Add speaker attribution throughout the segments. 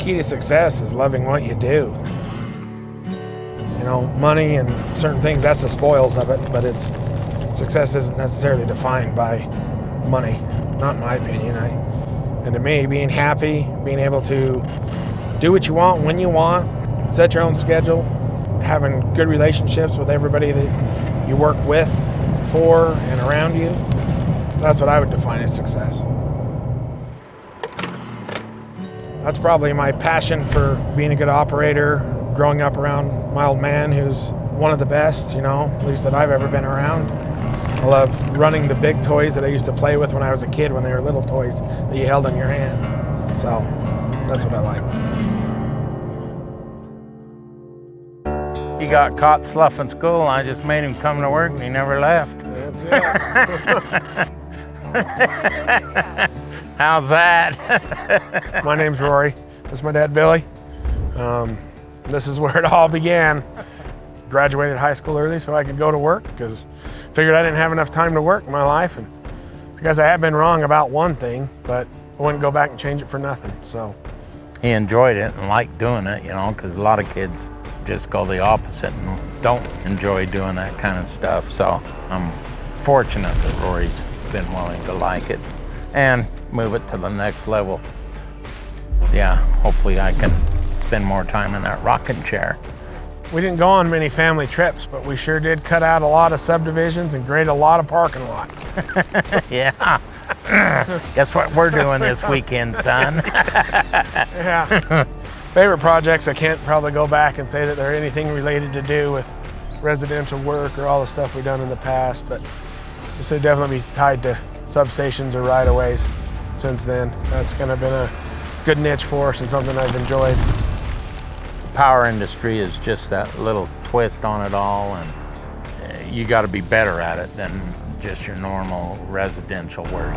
Speaker 1: key to success is loving what you do. You know, money and certain things, that's the spoils of it, but success isn't necessarily defined by money, not in my opinion. And to me, being happy, being able to do what you want when you want, set your own schedule, having good relationships with everybody that you work with, for, and around you, that's what I would define as success. That's probably my passion for being a good operator, growing up around my old man who's one of the best, you know, at least that I've ever been around. I love running the big toys that I used to play with when I was a kid, when they were little toys that you held in your hands. So that's what I like.
Speaker 2: He got caught sloughing school, and I just made him come to work, and he never left.
Speaker 1: That's it.
Speaker 2: How's that?
Speaker 1: My name's Rory. This is my dad, Billy. This is where it all began. Graduated high school early so I could go to work because I figured I didn't have enough time to work in my life, and because I had been wrong about one thing, but I wouldn't go back and change it for nothing. So
Speaker 2: he enjoyed it and liked doing it, you know, because a lot of kids just go the opposite and don't enjoy doing that kind of stuff. So I'm fortunate that Rory's been willing to like it and move it to the next level. Yeah, hopefully I can spend more time in that rocking chair.
Speaker 1: We didn't go on many family trips, but we sure did cut out a lot of subdivisions and grade a lot of parking lots.
Speaker 2: Yeah. Guess what we're doing this weekend, son?
Speaker 1: Yeah. Favorite projects, I can't probably go back and say that they're anything related to do with residential work or all the stuff we've done in the past, but it's definitely be tied to substations or right-of-ways since then. That's kind of been a good niche for us and something I've enjoyed.
Speaker 2: Power industry is just that little twist on it all, and you got to be better at it than just your normal residential work.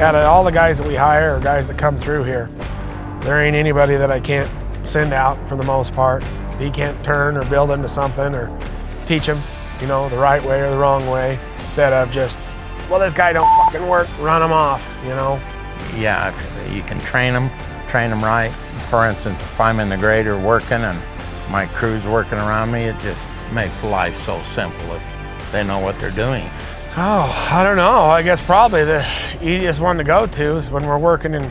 Speaker 1: All the guys that we hire are guys that come through here. There ain't anybody that I can't send out for the most part. He can't turn or build into something or teach them, you know, the right way or the wrong way, instead of just, well, this guy don't fucking work, run him off, you know?
Speaker 2: Yeah, if you can train them right. For instance, if I'm in the grader working and my crew's working around me, it just makes life so simple if they know what they're doing.
Speaker 1: Oh, I don't know. I guess probably the easiest one to go to is when we're working in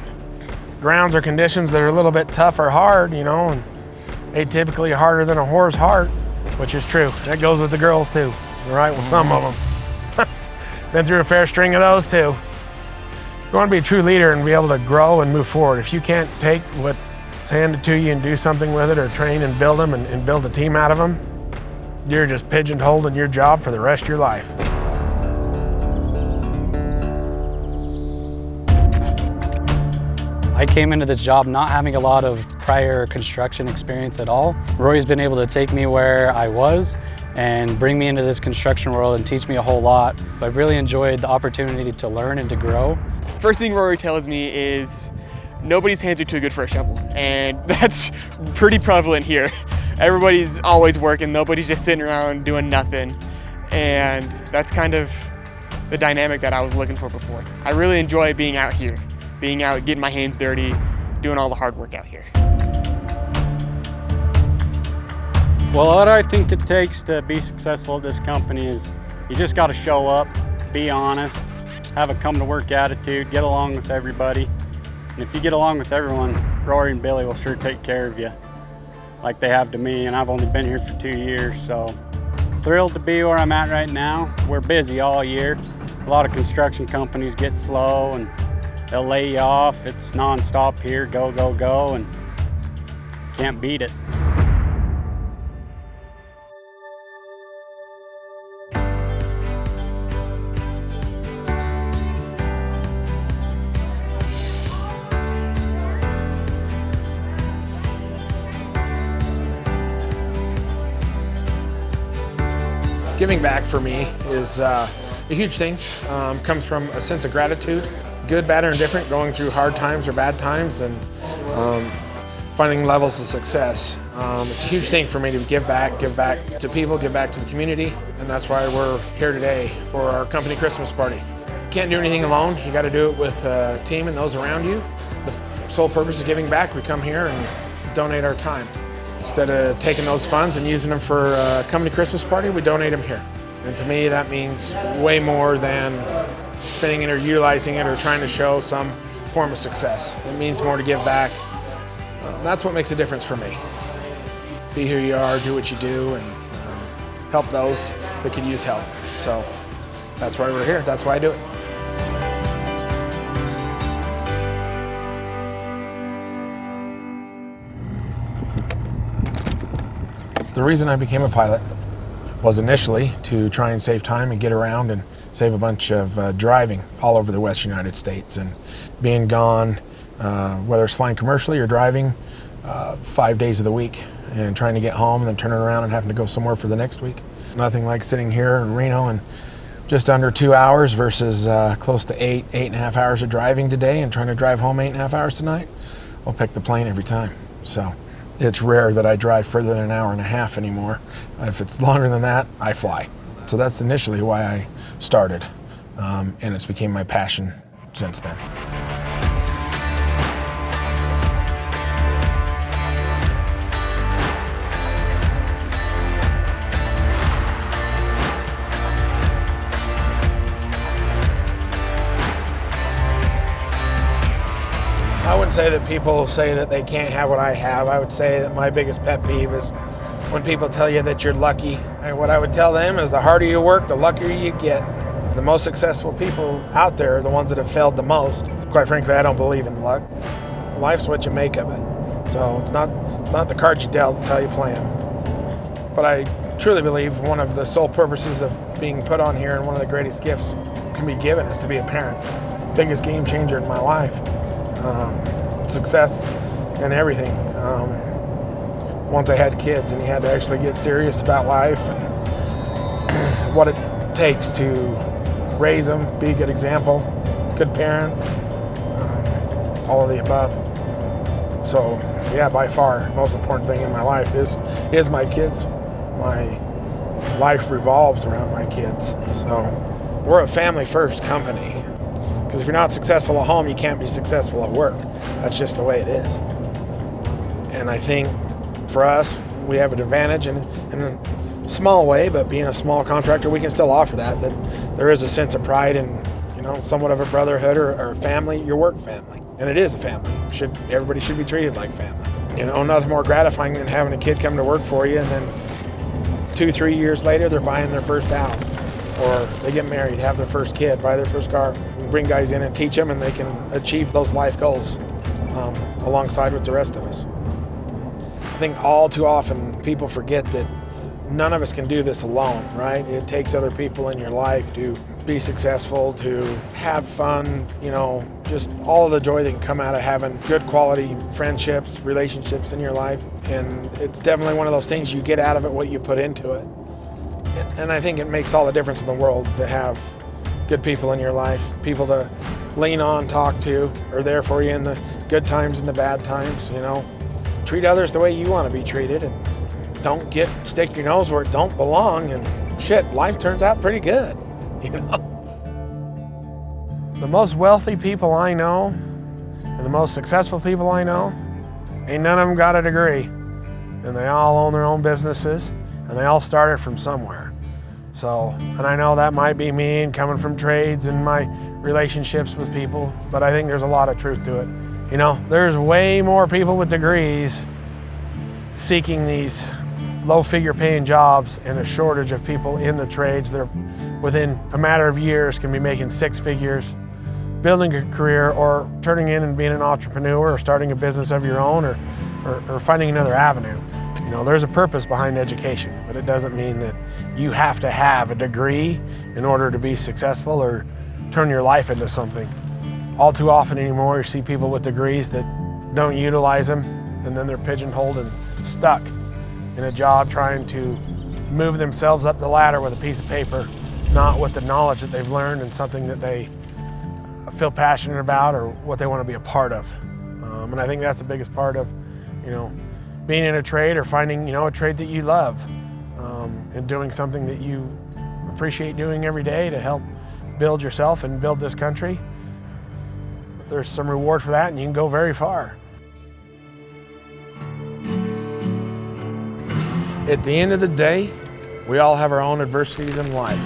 Speaker 1: grounds or conditions that are a little bit tough or hard, you know, and atypically harder than a whore's heart, which is true. That goes with the girls too, right? With some of them. Been through a fair string of those too. You want to be a true leader and be able to grow and move forward. If you can't take what's handed to you and do something with it, or train and build them and build a team out of them, you're just pigeonholed in your job for the rest of your life.
Speaker 3: I came into this job not having a lot of prior construction experience at all. Rory's been able to take me where I was and bring me into this construction world and teach me a whole lot. I've really enjoyed the opportunity to learn and to grow.
Speaker 4: First thing Rory tells me is nobody's hands are too good for a shovel, and that's pretty prevalent here. Everybody's always working, nobody's just sitting around doing nothing, and that's kind of the dynamic that I was looking for before. I really enjoy being out here. Being out, getting my hands dirty, doing all the hard work out here.
Speaker 5: Well, what I think it takes to be successful at this company is you just got to show up, be honest, have a come to work attitude, get along with everybody. And if you get along with everyone, Rory and Billy will sure take care of you like they have to me, and I've only been here for 2 years, so thrilled to be where I'm at right now. We're busy all year. A lot of construction companies get slow and they'll lay you off. It's non-stop here, go, go, go, and can't beat it.
Speaker 1: Giving back for me is a huge thing. Comes from a sense of gratitude, good, bad, or indifferent, going through hard times or bad times, and finding levels of success. It's a huge thing for me to give back to people, give back to the community, and that's why we're here today for our company Christmas party. You can't do anything alone. You got to do it with a team and those around you. The sole purpose is giving back. We come here and donate our time. Instead of taking those funds and using them for a company Christmas party, we donate them here. And to me, that means way more than spending it or utilizing it or trying to show some form of success. It means more to give back. That's what makes a difference for me. Be who you are, do what you do, and help those that could use help. So that's why we're here. That's why I do it. The reason I became a pilot was initially to try and save time and get around and save a bunch of driving all over the Western United States, and being gone, whether it's flying commercially or driving 5 days of the week and trying to get home and then turning around and having to go somewhere for the next week. Nothing like sitting here in Reno in just under 2 hours versus close to 8.5 hours of driving today and trying to drive home 8.5 hours tonight. I'll pick the plane every time. So it's rare that I drive further than an hour and a half anymore. If it's longer than that, I fly. So that's initially why I started, and it's became my passion since then. I wouldn't say that people say that they can't have what I have. I would say that my biggest pet peeve is when people tell you that you're lucky. And what I would tell them is the harder you work, the luckier you get. The most successful people out there are the ones that have failed the most. Quite frankly, I don't believe in luck. Life's what you make of it. So it's not the cards you dealt, it's how you play them. But I truly believe one of the sole purposes of being put on here and one of the greatest gifts can be given is to be a parent. Biggest game changer in my life. Success and everything. Once I had kids and you had to actually get serious about life and what it takes to raise them, be a good example, good parent, all of the above. So yeah, by far, the most important thing in my life is my kids. My life revolves around my kids. So we're a family first company. Because if you're not successful at home, you can't be successful at work. That's just the way it is. And I think for us, we have an advantage in a small way, but being a small contractor, we can still offer that there is a sense of pride in, somewhat of a brotherhood or a family, your work family. And it is a family. Everybody should be treated like family. Nothing more gratifying than having a kid come to work for you and then 2-3 years later, they're buying their first house. Or they get married, have their first kid, buy their first car. We bring guys in and teach them, and they can achieve those life goals alongside with the rest of us. I think all too often people forget that none of us can do this alone, right? It takes other people in your life to be successful, to have fun, just all of the joy that can come out of having good quality friendships, relationships in your life. And it's definitely one of those things you get out of it what you put into it. And I think it makes all the difference in the world to have good people in your life, people to lean on, talk to, are there for you in the good times and the bad times, Treat others the way you want to be treated, and don't stick your nose where it don't belong, and shit, life turns out pretty good, The most wealthy people I know and the most successful people I know, ain't none of them got a degree, and they all own their own businesses. And they all started from somewhere. So, and I know that might be me and coming from trades and my relationships with people, but I think there's a lot of truth to it. There's way more people with degrees seeking these low-figure paying jobs and a shortage of people in the trades that are within a matter of years can be making 6 figures, building a career or turning in and being an entrepreneur or starting a business of your own or finding another avenue. There's a purpose behind education, but it doesn't mean that you have to have a degree in order to be successful or turn your life into something. All too often anymore, you see people with degrees that don't utilize them, and then they're pigeonholed and stuck in a job trying to move themselves up the ladder with a piece of paper, not with the knowledge that they've learned and something that they feel passionate about or what they want to be a part of. And I think that's the biggest part of, being in a trade or finding, a trade that you love, and doing something that you appreciate doing every day to help build yourself and build this country. There's some reward for that, and you can go very far. At the end of the day, we all have our own adversities in life.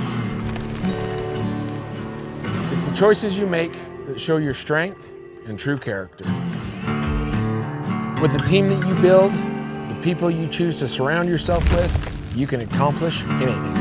Speaker 1: It's the choices you make that show your strength and true character. With the team that you build, the people you choose to surround yourself with, you can accomplish anything.